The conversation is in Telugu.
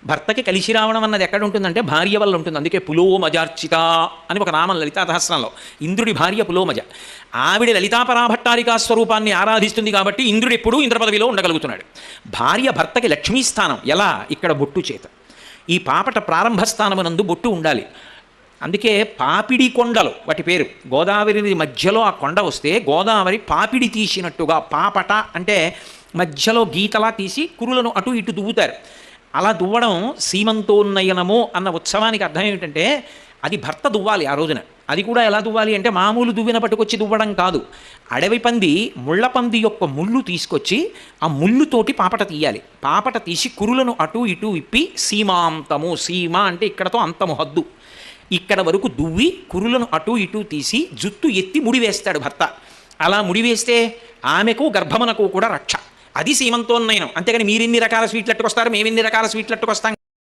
భర్తకి కలిసి రావడం అన్నది ఎక్కడ ఉంటుందంటే భార్య వల్ల ఉంటుంది. అందుకే పులోమజార్చిత అని ఒక నామం లలితా సహస్రంలో. ఇంద్రుడి భార్య పులోమజ. ఆవిడ లలితాపరాభట్టారికా స్వరూపాన్ని ఆరాధిస్తుంది కాబట్టి ఇంద్రుడు ఎప్పుడూ ఇంద్ర పదవిలో ఉండగలుగుతున్నాడు. భార్య భర్తకి లక్ష్మీస్థానం. ఎలా? ఇక్కడ బొట్టు చేత. ఈ పాపట ప్రారంభ స్థానమునందు బొట్టు ఉండాలి. అందుకే పాపిడి కొండలు వాటి పేరు. గోదావరి మధ్యలో ఆ కొండ వస్తే గోదావరి పాపిడి తీసినట్టుగా, పాపట అంటే మధ్యలో గీతలా తీసి కురులను అటు ఇటు దువ్వుతారు. అలా దువ్వడం సీమంతోన్నయనము అన్న ఉత్సవానికి అర్థం ఏమిటంటే అది భర్త దువ్వాలి ఆ రోజున. అది కూడా ఎలా దువ్వాలి అంటే మామూలు దువ్విన పట్టుకొచ్చి దువ్వడం కాదు. అడవి పంది, ముళ్ళ పంది యొక్క ముళ్ళు తీసుకొచ్చి ఆ ముళ్ళుతోటి పాపట తీయాలి. పాపట తీసి కురులను అటు ఇటు ఇప్పి సీమాంతము, సీమ అంటే ఇక్కడతో అంతము, హద్దు, ఇక్కడ వరకు దువ్వి కురులను అటు ఇటు తీసి జుట్టు ఎత్తి ముడివేస్తాడు భర్త. అలా ముడివేస్తే ఆమెకు గర్భమునకు కూడా రక్ష. అది సీమంతోన్నయనం. అంతేగాని మీరెన్ని రకాల స్వీట్లు అట్టుకొస్తారు, మేమెన్ని రకాల స్వీట్లు అట్టుకొస్తాం